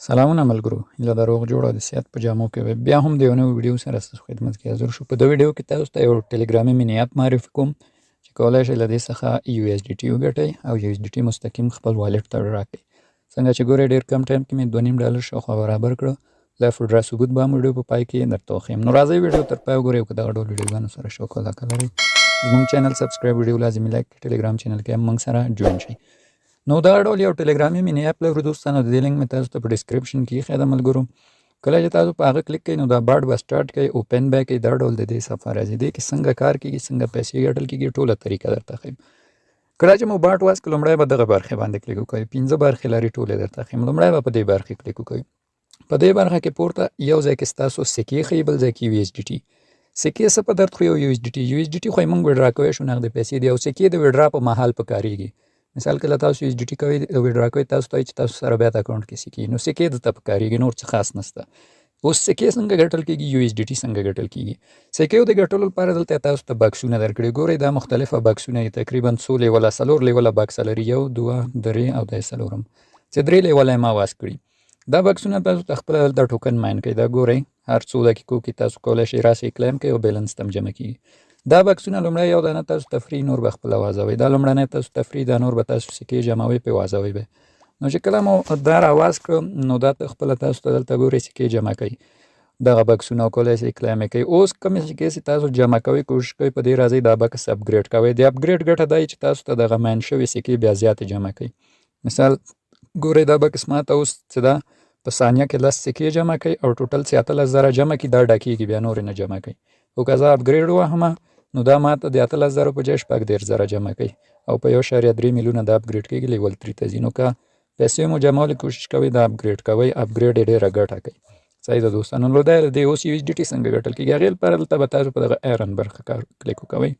سلامونه ملګرو، هیله ده روغ جوړ او د صحت په جامو کې وئ. بیا هم د یو نوي ویډیو سره ستاسو خدمت کې حاضر شو. په دې ویډیو کې تاسو ته یو ټلګرامي مینی اپ معرفي کوم چې کولی شئ له دې څخه usdt وګټئ او usdt مستقیم خپل والټ ته راکړئ. څنګه چې ګورئ ډېر کم ټایم کې مې $2.5 شاوخوا برابر کړه. لایف وډرا ثبوت به هم ویډیو په پای کې درته وښیم. نو راځئ ویډیو تر پای وګورئ او که دغه ډول ویډیوګانو سره شوق علاقه لرئ زموږ چینل سبسکرایب، ویډیو لازمي لایک کړئ، ټلګرام چینل کې هم موږ سره جوین شئ. نو دا ډول یو ټلګرامي مینی اپ لرو دوستانو، د دې لینک مې تاسو ته په ډسکرپشن کې ایښی ده ملګرو. کله چې تاسو په هغه کلیک کوئ نو دا بارډ به سټارټ کوئ، اوپن به کوئ، دا ډول د دې صفحه راځي. دې کې څنګه کار کېږي، څنګه پیسې ګټل کېږي، ټوله طریقه درته ښیم. کله چې مو بارډ واسکه لومړی به دغه برخې باندې کلیک وکړئ. 15 برخې لري، ټولې درته ښیم. لومړی به په دې برخې کلیک وکړئ. په دې برخه کې پورته یو ځای کې ستاسو سکې ښیي، بل ځای کې usdt. سکې څه په درد خو یو usdt خو یې موږ وډرا کوی شو، نغدې پیسې دي، او سکې د وډرا په مهال په کارېږي. مثال کله تاسو usdt کوئ وډرا کوئ، تاسو ته چې تاسو سره بیا د اکاونټ کې سکې، نو سکې دلته په کارېږي، نور څه خاص نشته. اوس سکې څنګه ګټل کېږي، usdt څنګه ګټل کېږي. سکې د ګټلو لپاره دلته تاسو ته بکسونه درکړي. ګورئ دا مختلفه بکسونه یې تقریبا څو لیوله، 4 لیوله بکس لري، 1 2 3 او دا 4م چې 3 لیوله یې ما واس کړي. دا بکسونه تاسو ته خپله دلته ټوکن ماین کوي. دا ګورئ هر څو دقیقو کې تاسو کولی شئ راسئ کلیم کوئ او بیلنس ته هم جمع کېږي. دا بکسونه لومړی یو دانه تاسو تفریح، نور به خپله وازوئ. دا لومړنی تاسو تفریح، دا نور به تاسو سکې جمعوئ پې وازوئ به. نو چې کله مو دا راواز کړه نو دا خپله تاسو ته دلته ګورئ سکې جمع کوي دغه بکسونه، او کولی شئ کلیم یې کوئ. اوس کومې سکې چې تاسو جمع کوئ کوشش کوئ په دې راځئ دا بکس اپګریډ کوئ. د اپګریډ ګټه دا چې تاسو ته دغه ماین شوي سکې بیا زیاتې جمع کوي. مثال ګورئ دا بکس ماته اوس چې دا په ثانیه کې 10 سکې جمع کوي او ټوټل 17,000 جمع کړي، دا ډکېږي، بیا نورې نه جمع کوي. او که زه اپګریډ ووهم نو دا ماته د 18,000 په ځای 14,000 جمع کوي او په 1.3 میلیونه دا اپګریډ کېږي، لیول 3 ته ځي. نو که پیسې مو جمعولو کوشش کوئ دا اپګریډ کوئ، اپګریډ یې ډېره ګټه کوي. صحیح ده دوستانو. نو دا د اوس usdt څنګه ګټل کېږي، هغې لپاره دلته به تاسو په دغه ایرن برخه کلیک وکوئ.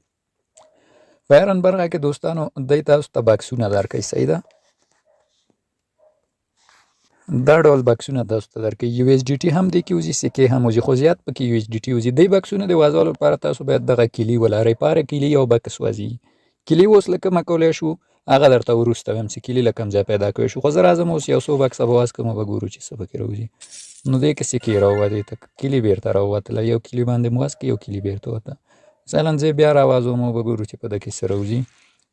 په ایرن برخه کې دوستانو دی تاسو ته بکسونه درکوي. صحیح ده، دا ډول بکسونه تاسو ته درکوي. usdt هم دی کې وځي، سکې هم وځي، خو زیات پکې usdt وځي. دی بکسونه د وازولو لپاره تاسو باید دغه کلي ولرئ. په هره کلي یو بکس وځي. کلي اوس له کومه کولی شو هغه درته وروسته وایم چې کلي له کوم ځای پیدا کوی شو، خو زه راځم اوس یو څو بکسه به واسکم او به ګورو چې څه پکې راوځي. نو دې کې سکې راووتې، کلي بیرته راووتله، یو کلي باندې مو واسکې، یو کلي بیرته وته. مثلا زه بیا راوازوم او به ګورو چې په ده کې څه راوځي.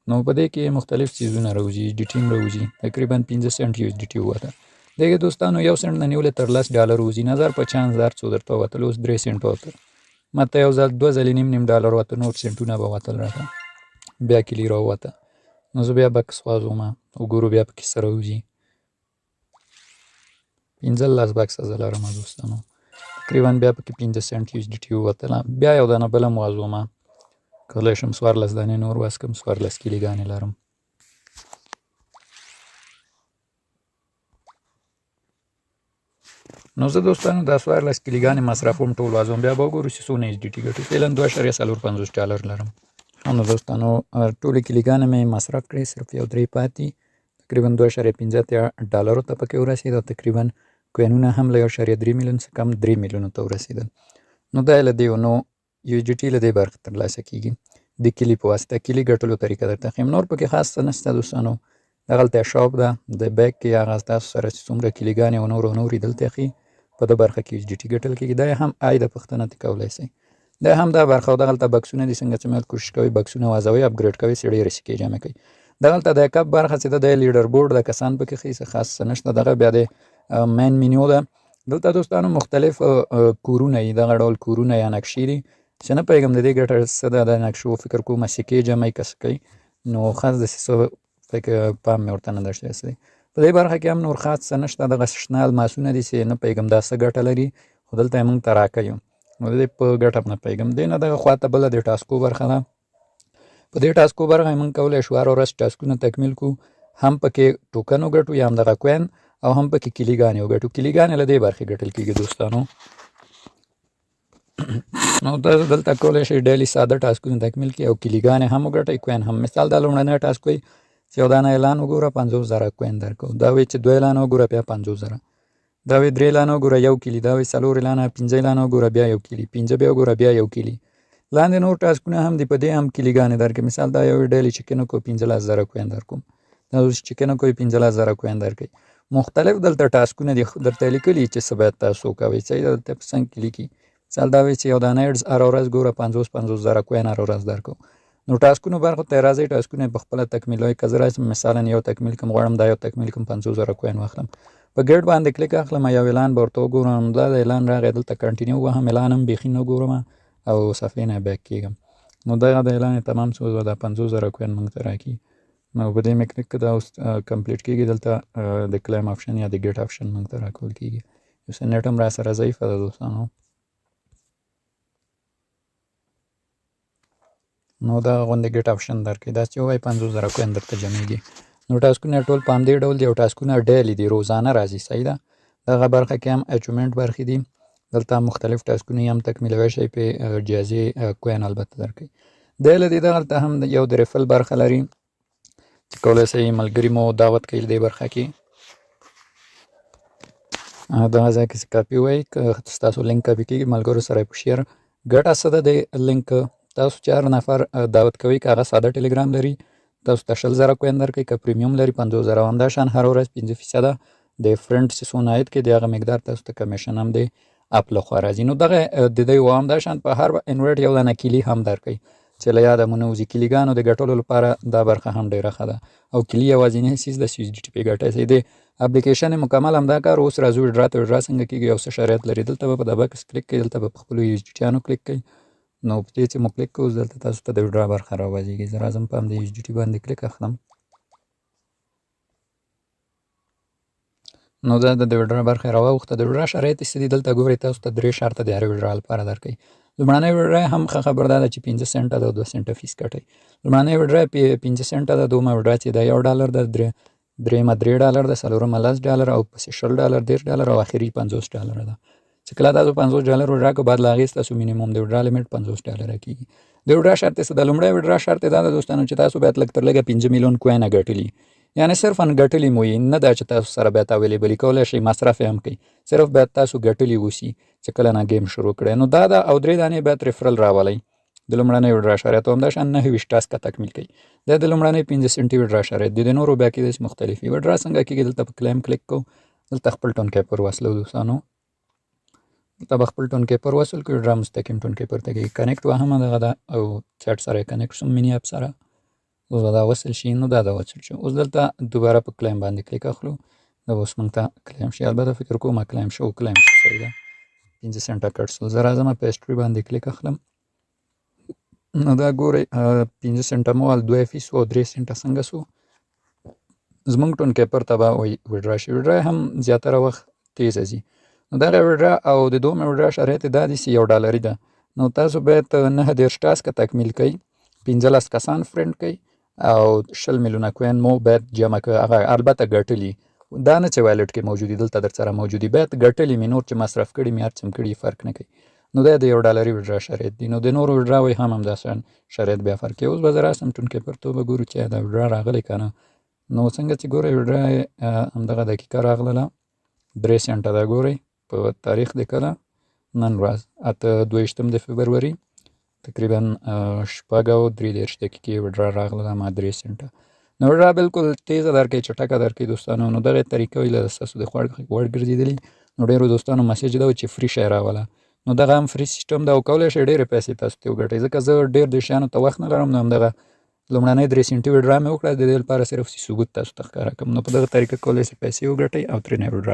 نو په دې کې مختلف څیزونه راوځي، usdt هم راوځي، تقریبا 15 سنټ usdt ووته. دغه دوستانو 1 سنټ نه نیولې تر $10 وځي، نظر په 5000 څو درته ووتل، اوس 3 سنټ ووتل، ماته یو ځل 2 ځلې $0.5 وته، نور سنټونه به وتل راته، بیا کلي راووته. نو زه بیا بکس وازوم او ګورو بیا پکې څه راوځي. 15 بکسه زه لرم دوستانو، تقریبا بیا پکې 15 سنټ usdt ووتله. بیا یو دانه بله هم وازوم، کولی شم 14 دانې نور واسکم، 14 کیلوګانې لرم. نو زه دوستانو دا 14 کیلوګانې مصرفوم، ټول وازوم، بیا به وګورو چې څونه usdt ګټو. فعلا $2.450 نو دوستانو ټولې کیلوګانې مې مصرف کړې، صرف یو 3 پاتې، تقریبا $2.15 ته پکې ورسېده. تقریبا کوینونه هم له 1.3 میلیون څخه کم 3 میلیونو ته ورسېدل. نو دا یې له دې نو usdt له دې برخې ترلاسه کېږي د کلي په واسطه. کلي ګټلو طریقه درته ښیم، نور پکې خاص څه نشته دوستانو. دغلته شاپ ده، د بیک کې هغه تاسو سره چې څومره کیلوګانې او نور دلته ښي په دې برخه کې usdt ګټل کېږي. دا هم آی د پښتنه ته کولی شئ. دا هم دا برخه، او دغلته بکسونه دي، څنګه چې مې کوشش کوئ بکسونه وازوئ، اپګریډ کوئ، ډېرې سکې جمع کوئ. دغلته د کپ برخه چې ده د لیډر بورډ د کسان پکې ښیي، څه خاص څه نشته. دغه بیا د مین مینیو ده. دلته دوستانو مختلف کورونه یي، دغه ډول کورونه یا نقشې دي چې نه پوهېږم د دې ګټه څه ده. د نقشو فکر کوم سکې جمع که څه کوي، نو خاص داسې څه فکر پام مې ورته نه ده شوی څه دی. په دې برخه کې هم نور خاص څه نشته. دغه شنه الماسونه دي چې نه پوهېږم دا څه ګټه لري، خو دلته یې موږ ته راکوي، نو د دې په ګټه نه پوهېږم. دې نه دغه خوا ته بله د ټاسکو برخه ده. په دې ټاسکو برخه موږ کولی شو هره ورځ ټاسکونه تکمیل کړو، هم پکې ټوکن وګټو یا هم دغه کوین، او هم پکې کلیګانې وګټو. کلیګانې له دې برخې ګټل کېږي دوستانو. نو تاسو دلته کولی شئ ډیلي ساده ټاسکونه تکمیل کړئ او کلیګانې هم وګټئ، کوین هم. مثال دا لومړنی ټاسک وایي چې یو دانه اعلان وګوره 50,000 کوین درکړو. دا وایي چې 2 اعلان وګوره بیا 50,000. دا وایي 3 اعلان وګوره 1 کلي. دا وایي 4 اعلان، 5 اعلان وګوره بیا 1 کلي، 5 بیا وګوره بیا 1 کلي. لاندې نور ټاسکونه هم دي، په دې هم کلیګانې درکړي. مثال دا یو ډیلي چکن وکړو 15,000 کوین درکوم. دا اوس چکن وکړئ 15,000 کوین درکوي. مختلف دلته ټاسکونه دي درته لیکلي چې څه باید تاسو کوئ صحیح ده دلته په څنګ کې لیکي مثال دا وایي چې یو دانه ایډز هره ورځ ګوره 50 زره کوین هره ورځ درکو نو ټاسکونو برخو ته راځئ ټاسکونه په خپله تکمیلوئ که زه راشم مثلا یو تکمیل کوم غواړم دا یو تکمیل کوم 50 زره کوین واخلم په ګیټ باندې کلیک اخلم یو اعلان به ورته وګورم دا د اعلان راغی دلته کنټینیو وهم اعلان هم بیخي نه ګورم او صفحې نه بیک کېږم نو دغه د اعلان تمام شو دا 50 زره کوین موږ ته راکړي نو په دې مې کلیک کړه دا اوس کمپلیټ کېږي دلته د کلیم آپشن یا د ګیټ آپشن موږ ته راکول کېږي اوس نیټ هم را سره ضعیفه ده دوستانو نو دا غوندې ګیټ آپشن درکړي دا چې وایي 50 زره کوین درته جمعېږي نو ټاسکونه ټول په همدې ډول دي او ټاسکونه ډیلی دي روزانه راځي صحیح ده دغه برخه کې هم اچیومنټ برخې دي دلته مختلف ټاسکونه هم تکمیلوی شي په جایزې کوین البته درکوي دی له دې دغلته هم یو د ریفل برخه لري چې کولی شئ ملګري مو دعوت کوي دې برخه کې دغه ځای کې کاپي وایي ستاسو لینک کاپي کېږي ملګرو سره یې په شیر ګټه څه ده د لینک تاسو 4 نفر دعوت کوئ که هغه ساده ټلګرام لري تاسو ته 20 زره کوین درکوي که پریمیوم لري 50 زره همدا شان هر ورځ 5% د فرند چې څونه عاید کې د هغه مقدار تاسو ته کمیشن هم دی اپ لخوا راځي نو دغه د دوی همدا شان په هر انویټ یو دانه کیلي هم درکوي چې له یاده مو نه وځي کلیګانو د ګټلو لپاره دا برخه هم ډیره ښه ده او کلي یوازینی څیز د usdt په ګټه دی د اپلیکیشن مکمل همدا کار اوس راځو وډرا ته وډرا څنګه کېږي او څه شرایط لري دلته به په د بکس کلیک کوئ دلته به په خپلو usdtیانو کلیک کوئ نو په دې چې مو کلیک کوو دلته تاسو ته د وډرا برخه راوځيږي زه راځم په همدې usdt باندې کلیک اخلم نو دا د وډرا برخه راوخته د وډرا شرایط څه دي دلته ګورئ تاسو ته 3 شرط د هر وډرا لپاره درکوي لومړنۍ وډرا هم ښه خبر ده چې 15 سنټه ده او 2 سنټه فیس کټي لومړنۍ وډرا 15 سنټه ده دومره وډرا چې دا $1 ده درېمه $3 ده څلورمه $10 او پسې $10 $10 او اخري $50 ده چې کله تاسو $50 وډرا کو بعد لاغې تاسو مینیمم د وډرا لیمټ $50 کېږي د وډرا شرط څه ده لومړی وډرا شرط دا ده دوستانو چې تاسو باید لږ تر لږه 5 میلیون کوین ګټلي یعنی صرفا ګټلي مو نه دا چې تاسو سره باید اویلیبل کولی شئ مصرف هم کوي صرف باید تاسو ګټلي اوسي چې کله نه گیم شروع کړئ نو دا او 3 دانې باید ریفرل راولئ د لومړنۍ وډرا شرایط همدا شان 29 ټاسکه تکمیل کړئ دا د لومړنۍ 15 سنټي وډرا شرایط دي د نورو بیا کېدای شي مختلفي وډرا څنګه کېږي دلته په کلیم کلیک کوو دلته خپل ټون کیپر وصلو دوستانو دلته به خپل ټون کیپر وصل کړو وډرا مستقیم ټون کیپر ته کېږي کنیکټ وهم دغه ده او چټ سره کنیکټ شوم مینی اپ سره اوس دا وصل شي نو دا وصل شو اوس دلته دوباره په کلیم باندې کلیک اخلو دا اوس موږ ته کلیم شي البته فکر کوم کلیم شو کلیم شي صحیح ده 15 سنټه کټ سو زه راځم په هسټري باندې کلیک اخلم نو دا ګورئ 15 سنټه مو 2 فیس او 3 سنټه څنګه سو زمونږ ټون کیپر ته به وډرا شي وډرا هم زیاتره وخت تیز ځي نو دغه وډرا او د دوه وډرا شرایط دا دي چې $1 ده نو تاسو باید 9 ټاسک تکمیل کړئ 15 کسان فرند کړئ او 20 میلیونه کوین مو باید جمع کړئ هغه البته ګټلي دا نه چې والټ کې موجودي دلته در سره موجودي باید ګټلي مې نور چې مصرف کړي مې هر څه کړي فرق نه کوي نو دا د $1 وډرا شرایط دي نو د نورو وډرا وای هم همداسې شرایط بیا فرق کوي اوس به زه راسم ټون کیپر ته به ګورو چې دا وډرا راغلی که نه نو څنګه چې ګورئ وډرا همدغه دقیقه راغله 3 سنټه ده ګورئ په تاریخ د کله نن ورځ 28 د فبروري تقریبا 6:03 دقیقې وډرا راغله ما 3 سنټه نو وډرا بالکل تیزه درکوي چټکه درکوي دوستانو نو دغه طریقه ویله ستاسو د وړ ګرځېدلي نو ډېرو دوستانو مسیج دا و چې فري شی راوله نو دغه هم فري سیسټم ده او کولی شئ ډېرې پیسې تاسو ته وګټئ ځکه زه ډېر د شیانو ته وخت نه لرم نو همدغه لومړنۍ 3 سنټي وډرا مې وکړه د دې لپاره صرف ثبوت تاسو ته ښکاره کړم نو په دغه طریقه کولی شئ پیسې وګټئ او ترېنه وډرا